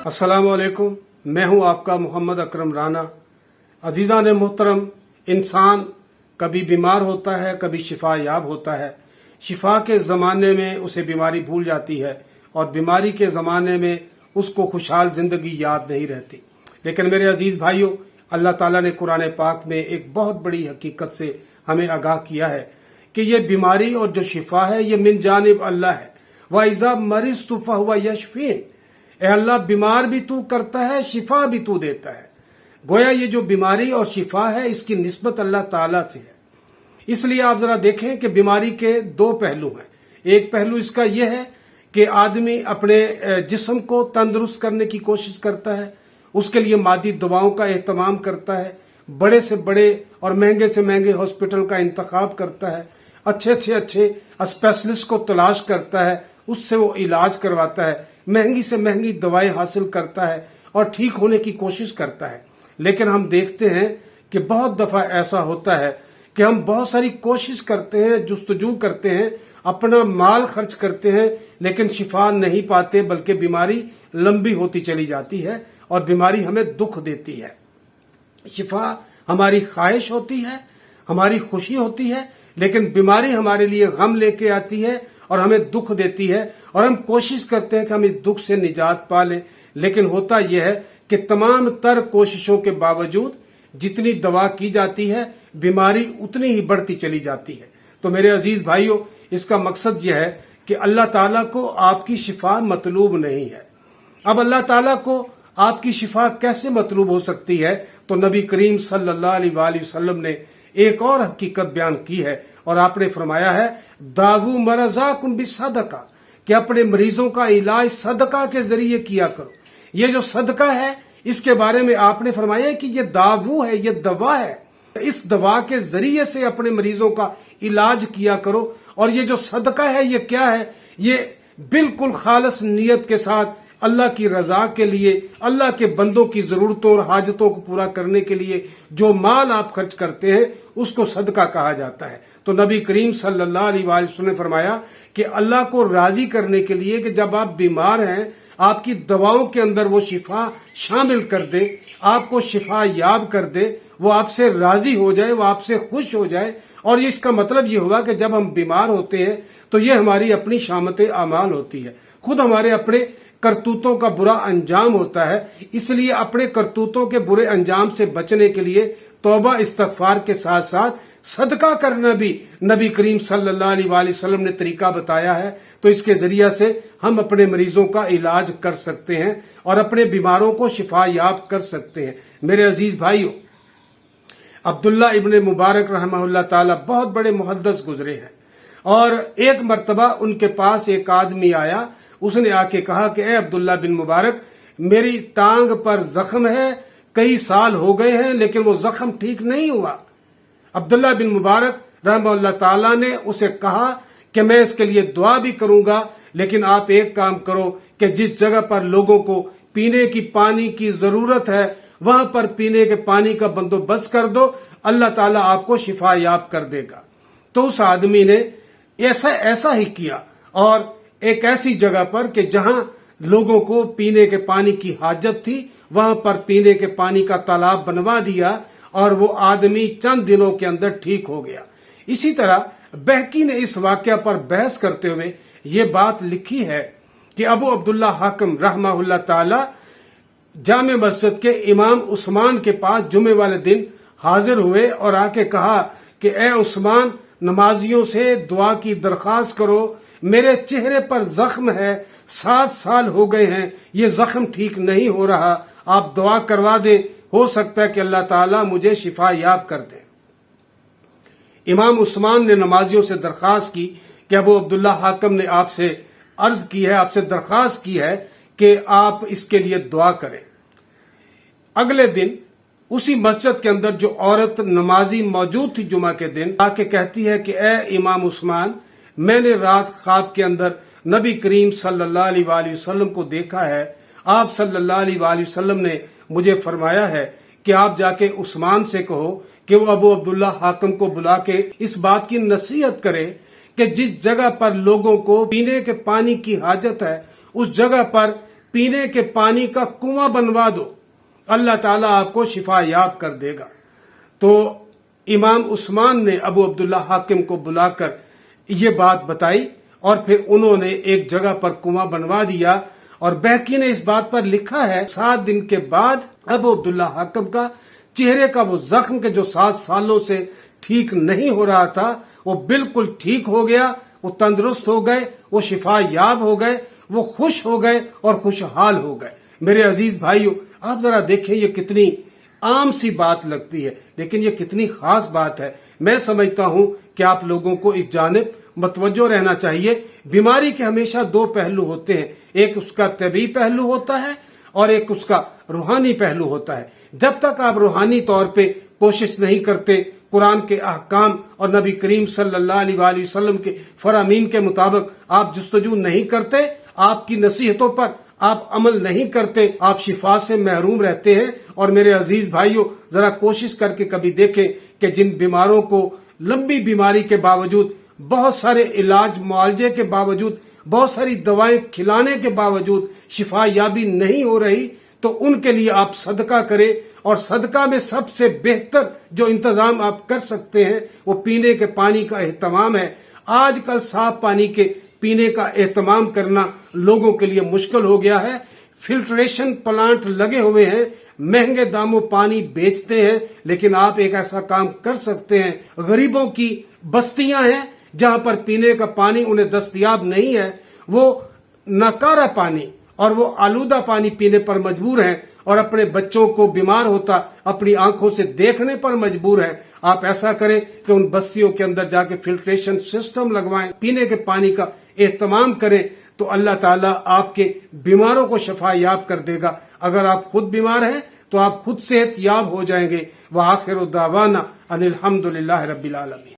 अस्सलाम वालेकुम। मैं हूं आपका मोहम्मद अकरम राना। अजीज़ान मोहतरम, इंसान कभी बीमार होता है, कभी शिफा याब होता है। शिफा के ज़माने में उसे बीमारी भूल जाती है और बीमारी के ज़माने में उसको खुशहाल ज़िंदगी याद नहीं रहती। लेकिन मेरे अजीज़ भाइयों, अल्लाह ताला ने कुरान पाक में एक बहुत बड़ी हकीकत से हमें आगाह किया है कि ये बीमारी और जो शिफा है ये मिन जानिब अल्लाह है। वाइज़ा मरीज़ तुफ़ा हुआ यशफीन, ए अल्लाह बीमार भी तू करता है, शिफा भी तू देता है। गोया ये जो बीमारी और शिफा है इसकी निस्बत अल्लाह ताला से है। इसलिए आप जरा देखें कि बीमारी के दो पहलू हैं। एक पहलू इसका यह है कि आदमी अपने जिस्म को तंदुरुस्त करने की कोशिश करता है, उसके लिए मादी दवाओं का एहतमाम करता है, बड़े से बड़े और महंगे से महंगे हॉस्पिटल का इंतखाब करता है, अच्छे से अच्छे स्पेशलिस्ट को तलाश करता है, उससे वो इलाज करवाता है, महंगी से महंगी दवाएं हासिल करता है और ठीक होने की कोशिश करता है। लेकिन हम देखते हैं कि बहुत दफा ऐसा होता है कि हम बहुत सारी कोशिश करते हैं, जुस्तजू करते हैं, अपना माल खर्च करते हैं, लेकिन शिफा नहीं पाते, बल्कि बीमारी लंबी होती चली जाती है और बीमारी हमें दुख देती है। शिफा हमारी ख्वाहिश होती है, हमारी खुशी होती है, लेकिन बीमारी हमारे लिए गम लेके आती है और हमें दुख देती है और हम कोशिश करते हैं कि हम इस दुख से निजात पा लें। लेकिन होता यह है कि तमाम तर कोशिशों के बावजूद जितनी दवा की जाती है, बीमारी उतनी ही बढ़ती चली जाती है। तो मेरे अजीज भाइयों, इसका मकसद यह है कि अल्लाह ताला को आपकी शिफा मतलूब नहीं है। अब अल्लाह ताला को आपकी शिफा कैसे मतलूब हो सकती है? तो नबी करीम सल्लल्लाहु अलैहि वसल्लम ने एक और हकीकत बयान की है और आपने फरमाया है, दागू मरज़ाकुम बिसदका, कि अपने मरीजों का इलाज सदका के जरिए किया करो। ये जो सदका है इसके बारे में आपने फरमाया कि ये दावू है, ये दवा है। इस दवा के जरिए से अपने मरीजों का इलाज किया करो। और ये जो सदका है ये क्या है? ये बिल्कुल खालस नियत के साथ अल्लाह की रजा के लिए, अल्लाह के बंदों की जरूरतों और हाजतों को पूरा करने के लिए जो माल आप खर्च करते हैं उसको सदका कहा जाता है। तो नबी करीम सल्लल्लाहु अलैहि वसल्लम ने फरमाया कि अल्लाह को राजी करने के लिए कि जब आप बीमार हैं, आपकी दवाओं के अंदर वो शिफा शामिल कर दे, आपको शिफा याब कर दे, वो आपसे राजी हो जाए, वो आपसे खुश हो जाए। और इसका मतलब ये होगा कि जब हम बीमार होते हैं तो ये हमारी अपनी शामत आमाल होती है, खुद हमारे अपने करतूतों का बुरा अंजाम होता है। इसलिए अपने करतूतों के बुरे अंजाम से बचने के लिए तौबा इस्तगफार के साथ साथ सदका करना भी नबी करीम सल्लल्लाहु अलैहि वसल्लम ने तरीका बताया है। तो इसके जरिए से हम अपने मरीजों का इलाज कर सकते हैं और अपने बीमारों को शिफा याब कर सकते हैं। मेरे अजीज भाइयों, अब्दुल्ला इब्ने मुबारक रहमहुल्लाह ताला बहुत बड़े मुहद्दिस गुजरे हैं और एक मर्तबा उनके पास एक आदमी आया। उसने आके कहा कि ए अब्दुल्ला बिन मुबारक, मेरी टांग पर जख्म है, कई साल हो गए हैं लेकिन वो जख्म ठीक नहीं हुआ। अब्दुल्ला बिन मुबारक रहमतुल्लाह ताला ने उसे कहा कि मैं इसके लिए दुआ भी करूंगा, लेकिन आप एक काम करो कि जिस जगह पर लोगों को पीने की पानी की जरूरत है वहां पर पीने के पानी का बंदोबस्त कर दो, अल्लाह ताला आपको शिफा याब कर देगा। तो उस आदमी ने ऐसा ही किया और एक ऐसी जगह पर कि जहां लोगों को पीने के पानी की हाजत थी वहां पर पीने के पानी का तालाब बनवा दिया और वो आदमी चंद दिनों के अंदर ठीक हो गया। इसी तरह बहकी ने इस वाकया पर बहस करते हुए ये बात लिखी है कि अबू अब्दुल्ला हाकिम रहमहुल्लाह ताला जामे मस्जिद के इमाम उस्मान के पास जुमे वाले दिन हाजिर हुए और आके कहा कि ए उस्मान, नमाजियों से दुआ की दरखास्त करो, मेरे चेहरे पर जख्म है, 7 साल हो गए हैं, ये जख्म ठीक नहीं हो रहा, आप दुआ करवा दें, हो सकता है कि अल्लाह ताला मुझे शिफा याब कर दे। इमाम उस्मान ने नमाजियों से दरखास्त की कि अबू अब्दुल्ला हाकिम ने आपसे अर्ज की है, आपसे दरखास्त की है कि आप इसके लिए दुआ करें। अगले दिन उसी मस्जिद के अंदर जो औरत नमाजी मौजूद थी जुमा के दिन, आके कहती है कि ए इमाम उस्मान, मैंने रात ख्वाब के अंदर नबी करीम सल्लल्लाहु अलैहि वसल्लम को देखा है। आप सल्लल्लाहु अलैहि वसल्लम ने मुझे फरमाया है कि आप जाके उस्मान से कहो कि वो अबू अब्दुल्ला हाकिम को बुला के इस बात की नसीहत करे कि जिस जगह पर लोगों को पीने के पानी की हाजत है उस जगह पर پینے کے پانی کا کنواں بنوا دو، اللہ تعالیٰ آپ کو شفا یاب کر دے گا۔ تو امام عثمان نے ابو عبداللہ حاکم کو بلا کر یہ بات بتائی اور پھر انہوں نے ایک جگہ پر کنواں بنوا دیا، اور بہقی نے اس بات پر لکھا ہے 7 دن کے بعد ابو عبداللہ حاکم کا چہرے کا وہ زخم کے جو 7 سالوں سے ٹھیک نہیں ہو رہا تھا وہ بالکل ٹھیک ہو گیا، وہ تندرست ہو گئے، وہ شفا یاب ہو گئے، وہ خوش ہو گئے اور خوشحال ہو گئے۔ میرے عزیز بھائیو، آپ ذرا دیکھیں یہ کتنی عام سی بات لگتی ہے لیکن یہ کتنی خاص بات ہے۔ میں سمجھتا ہوں کہ آپ لوگوں کو اس جانب متوجہ رہنا چاہیے۔ بیماری کے ہمیشہ 2 پہلو ہوتے ہیں، ایک اس کا طبعی پہلو ہوتا ہے اور ایک اس کا روحانی پہلو ہوتا ہے۔ جب تک آپ روحانی طور پہ کوشش نہیں کرتے، قرآن کے احکام اور نبی کریم صلی اللہ علیہ وآلہ وسلم کے فرامین کے مطابق آپ جستجو نہیں کرتے، آپ کی نصیحتوں پر آپ عمل نہیں کرتے، آپ شفا سے محروم رہتے ہیں۔ اور میرے عزیز بھائیوں، ذرا کوشش کر کے کبھی دیکھیں کہ جن بیماروں کو لمبی بیماری کے باوجود، بہت سارے علاج معالجے کے باوجود، بہت ساری دوائیں کھلانے کے باوجود شفا یابی نہیں ہو رہی، تو ان کے لیے آپ صدقہ کریں۔ اور صدقہ میں سب سے بہتر جو انتظام آپ کر سکتے ہیں وہ پینے کے پانی کا اہتمام ہے۔ آج کل صاف پانی کے پینے کا اہتمام کرنا لوگوں کے لیے مشکل ہو گیا ہے۔ فلٹریشن پلانٹ لگے ہوئے ہیں، مہنگے داموں پانی بیچتے ہیں، لیکن آپ ایک ایسا کام کر سکتے ہیں۔ غریبوں کی بستیاں ہیں جہاں پر پینے کا پانی انہیں دستیاب نہیں ہے، وہ ناکارہ پانی اور وہ آلودہ پانی پینے پر مجبور ہیں اور اپنے بچوں کو بیمار ہوتا اپنی آنکھوں سے دیکھنے پر مجبور ہیں۔ آپ ایسا کریں کہ ان بستیوں کے اندر جا کے فلٹریشن سسٹم لگوائیں، پینے کے پانی کا اہتمام کریں، تو اللہ تعالیٰ آپ کے بیماروں کو شفا یاب کر دے گا۔ اگر آپ خود بیمار ہیں تو آپ خود صحت یاب ہو جائیں گے۔ وآخر دعوانا ان الحمد للہ رب العالمین۔